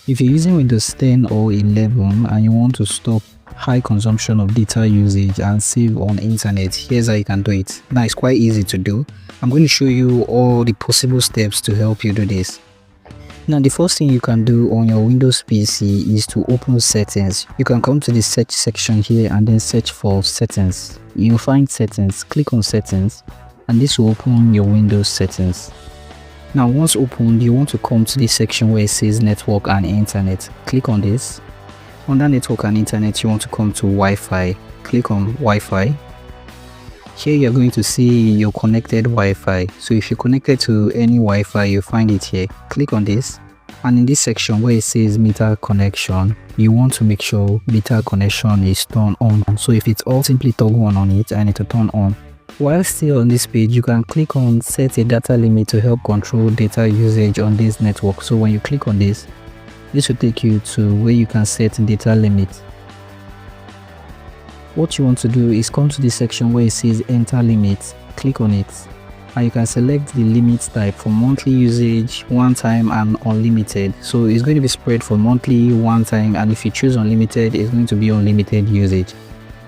If you're using Windows 10 or 11 and you want to stop high consumption of data usage and save on internet, here's how you can do it. Now it's quite easy to do. I'm going to show you all the possible steps to help you do this. Now the first thing you can do on your Windows PC is to open settings. You can come to the search section here and then search for settings. You'll find settings, click on settings, and this will open your Windows settings. Now once opened, you want to come to this section where it says network and internet. Click on this. Under network and internet, you want to come to Wi-Fi. Click on Wi-Fi. Here you're going to see your connected Wi-Fi. So if you're connected to any Wi-Fi, you'll find it here. Click on this, and in this section where it says meter connection, you want to make sure meter connection is turned on. So if it's all, simply toggle on it and it will turn on. While still on this page, you can click on set a data limit to help control data usage on this network. So when you click on this will take you to where you can set data limit. What you want to do is come to this section where it says enter limit. Click on it, and you can select the limit type for monthly usage, one time, and unlimited. So it's going to be spread for monthly, one time, and if you choose unlimited, it's going to be unlimited usage.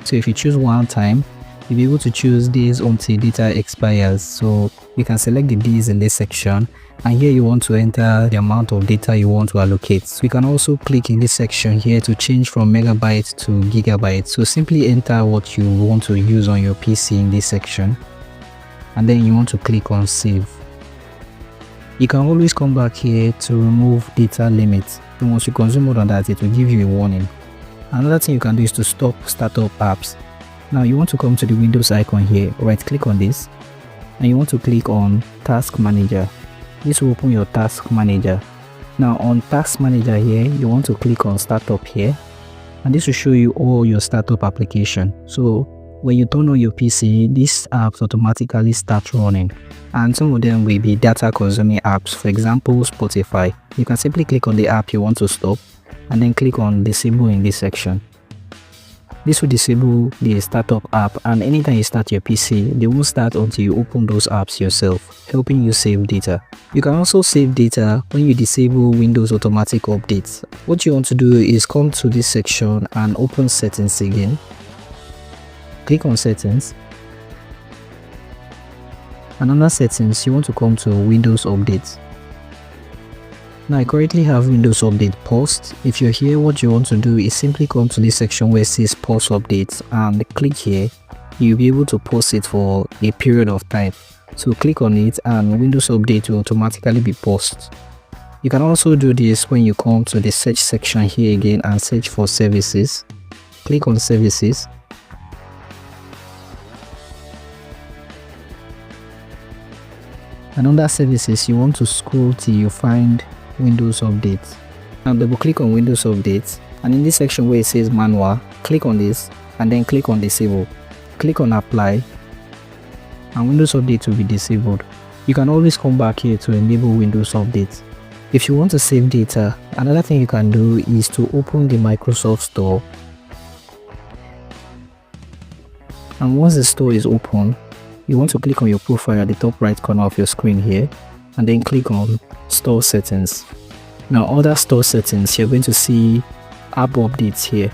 So if you choose one time, you'll be able to choose days until data expires. So you can select the days in this section, and here you want to enter the amount of data you want to allocate. So you can also click in this section here to change from megabyte to gigabyte. So simply enter what you want to use on your PC in this section, and then you want to click on save. You can always come back here to remove data limit. So once you consume more than that, it will give you a warning. Another thing you can do is to stop startup apps. Now you want to come to the Windows icon here, right click on this, and you want to click on Task Manager. This will open your Task Manager. Now on Task Manager here, you want to click on Startup here, and this will show you all your startup application. So when you turn on your PC, these apps automatically start running, and some of them will be data consuming apps. For example, Spotify. You can simply click on the app you want to stop and then click on Disable in this section. This will disable the startup app, and anytime you start your PC, they won't start until you open those apps yourself, helping you save data. You can also save data when you disable Windows automatic updates. What you want to do is come to this section and open settings again. Click on settings, and under settings you want to come to Windows updates. Now I currently have Windows Update paused. If you're here, what you want to do is simply come to this section where it says pause updates and click here. You'll be able to pause it for a period of time. So click on it and Windows Update will automatically be paused. You can also do this when you come to the search section here again and search for services. Click on services. And under services, you want to scroll till you find Windows Update. Now double click on Windows Update, and in this section where it says manual, click on this and then click on disable. Click on apply, and Windows Update will be disabled. You can always come back here to enable Windows Update. If you want to save data, another thing you can do is to open the Microsoft Store, and once the store is open, you want to click on your profile at the top right corner of your screen here, and then click on store settings. Now under store settings, you're going to see app updates here.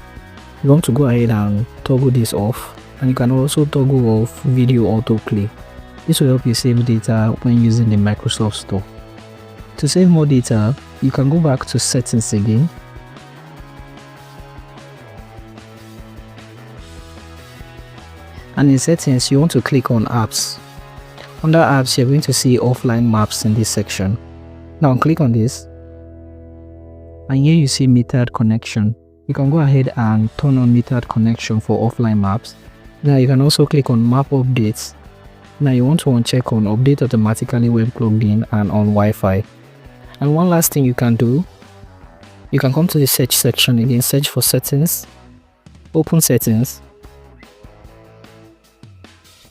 You want to go ahead and toggle this off, and you can also toggle off video autoplay. This will help you save data when using the Microsoft Store. To save more data, you can go back to settings again, and in settings you want to click on apps. Under apps, you're going to see offline maps in this section. Now click on this, and here you see metered connection. You can go ahead and turn on metered connection for offline maps. Now you can also click on map updates. Now you want to uncheck on update automatically when plugged in and on Wi-Fi. And one last thing you can do, you can come to the search section again, search for settings, open settings,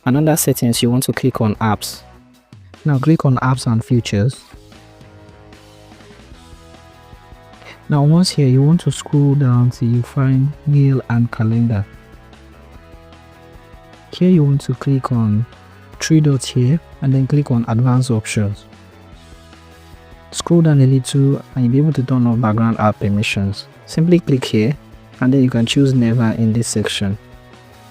and under settings you want to click on apps. Now click on apps and features. Now once here, you want to scroll down till you find mail and calendar. Here you want to click on three dots here and then click on advanced options. Scroll down a little and you'll be able to turn off background app permissions. Simply click here and then you can choose never in this section.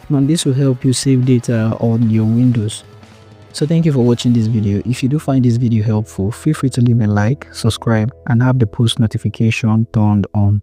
Now this will help you save data on your Windows. So thank you for watching this video. If you do find this video helpful, feel free to leave a like, subscribe and have the post notification turned on.